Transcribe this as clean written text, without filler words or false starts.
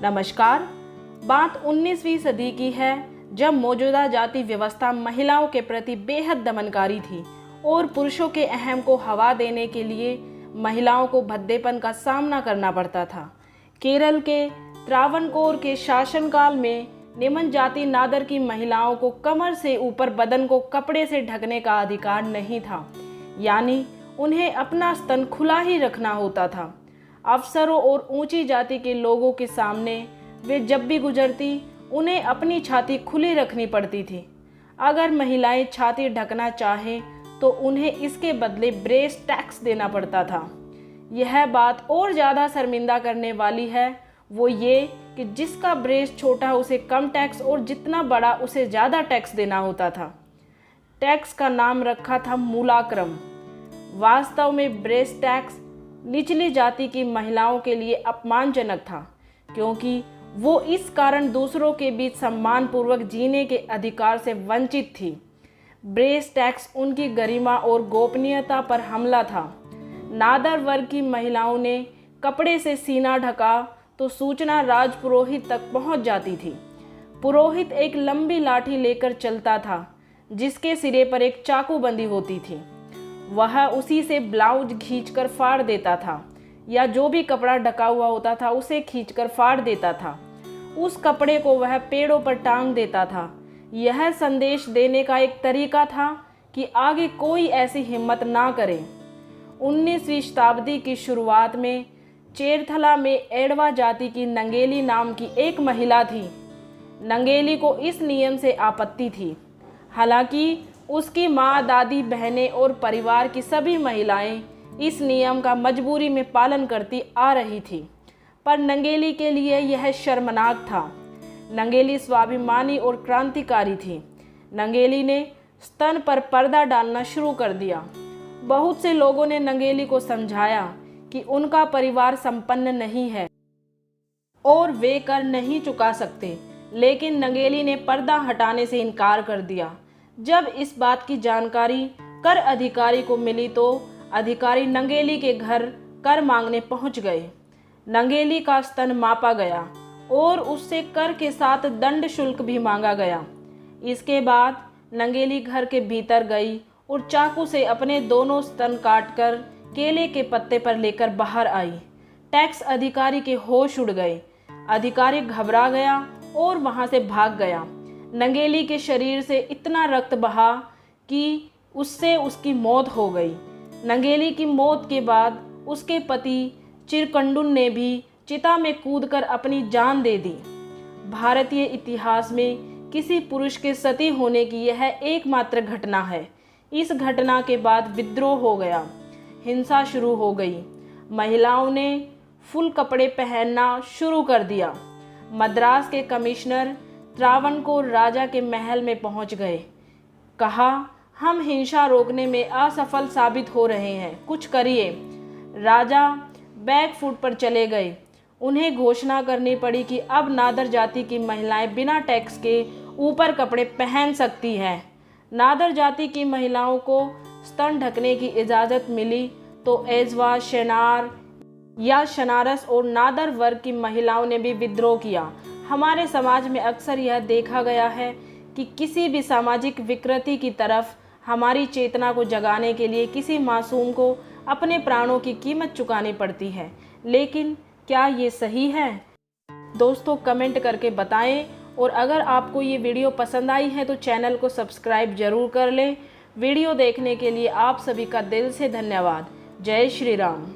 नमस्कार। बात 19वीं सदी की है, जब मौजूदा जाति व्यवस्था महिलाओं के प्रति बेहद दमनकारी थी और पुरुषों के अहम को हवा देने के लिए महिलाओं को भद्देपन का सामना करना पड़ता था। केरल के त्रावणकोर के शासनकाल में निम्न जाति नादर की महिलाओं को कमर से ऊपर बदन को कपड़े से ढकने का अधिकार नहीं था, यानी उन्हें अपना स्तन खुला ही रखना होता था। अफसरों और ऊंची जाति के लोगों के सामने वे जब भी गुजरती उन्हें अपनी छाती खुली रखनी पड़ती थी। अगर महिलाएं छाती ढकना चाहें तो उन्हें इसके बदले ब्रेस्ट टैक्स देना पड़ता था। यह बात और ज़्यादा शर्मिंदा करने वाली है, वो ये कि जिसका ब्रेस्ट छोटा उसे कम टैक्स और जितना बड़ा उसे ज़्यादा टैक्स देना होता था। टैक्स का नाम रखा था मूलाक्रम। वास्तव में ब्रेस्ट टैक्स निचली जाति की महिलाओं के लिए अपमानजनक था, क्योंकि वो इस कारण दूसरों के बीच सम्मानपूर्वक जीने के अधिकार से वंचित थी। ब्रेस्ट टैक्स उनकी गरिमा और गोपनीयता पर हमला था। नादर वर्ग की महिलाओं ने कपड़े से सीना ढका तो सूचना राजपुरोहित तक पहुंच जाती थी। पुरोहित एक लंबी लाठी लेकर चलता था, जिसके सिरे पर एक चाकू बंधी होती थी। वह उसी से ब्लाउज खींचकर फाड़ देता था, या जो भी कपड़ा ढका हुआ होता था उसे खींचकर फाड़ देता था। उस कपड़े को वह पेड़ों पर टांग देता था। यह संदेश देने का एक तरीका था कि आगे कोई ऐसी हिम्मत ना करे। 19वीं शताब्दी की शुरुआत में चेरथला में एडवा जाति की नंगेली नाम की एक महिला थी। नंगेली को इस नियम से आपत्ति थी। हालांकि उसकी माँ, दादी, बहनें और परिवार की सभी महिलाएं इस नियम का मजबूरी में पालन करती आ रही थी, पर नंगेली के लिए यह शर्मनाक था। नंगेली स्वाभिमानी और क्रांतिकारी थी। नंगेली ने स्तन पर पर्दा डालना शुरू कर दिया। बहुत से लोगों ने नंगेली को समझाया कि उनका परिवार संपन्न नहीं है और वे कर नहीं चुका सकते, लेकिन नंगेली ने पर्दा हटाने से इनकार कर दिया। जब इस बात की जानकारी कर अधिकारी को मिली तो अधिकारी नंगेली के घर कर मांगने पहुंच गए। नंगेली का स्तन मापा गया और उससे कर के साथ दंड शुल्क भी मांगा गया। इसके बाद नंगेली घर के भीतर गई और चाकू से अपने दोनों स्तन काटकर केले के पत्ते पर लेकर बाहर आई। टैक्स अधिकारी के होश उड़ गए। अधिकारी घबरा गया और वहां से भाग गया। नंगेली के शरीर से इतना रक्त बहा कि उससे उसकी मौत हो गई। नंगेली की मौत के बाद उसके पति चिरकंडुन ने भी चिता में कूदकर अपनी जान दे दी। भारतीय इतिहास में किसी पुरुष के सती होने की यह एकमात्र घटना है। इस घटना के बाद विद्रोह हो गया, हिंसा शुरू हो गई। महिलाओं ने फुल कपड़े पहनना शुरू कर दिया। मद्रास के कमिश्नर त्रावणकोर राजा के महल में पहुंच गए। कहा, हम हिंसा रोकने में असफल साबित हो रहे हैं, कुछ करिए। राजा बैक फुट पर चले गए। उन्हें घोषणा करनी पड़ी कि अब नादर जाति की महिलाएं बिना टैक्स के ऊपर कपड़े पहन सकती हैं। नादर जाति की महिलाओं को स्तन ढकने की इजाज़त मिली तो एजवा, शेनार या शनारस और नादर वर्ग की महिलाओं ने भी विद्रोह किया। हमारे समाज में अक्सर यह देखा गया है कि किसी भी सामाजिक विकृति की तरफ हमारी चेतना को जगाने के लिए किसी मासूम को अपने प्राणों की कीमत चुकानी पड़ती है, लेकिन क्या ये सही है? दोस्तों, कमेंट करके बताएं, और अगर आपको ये वीडियो पसंद आई है तो चैनल को सब्सक्राइब जरूर कर लें। वीडियो देखने के लिए आप सभी का दिल से धन्यवाद। जय श्री राम।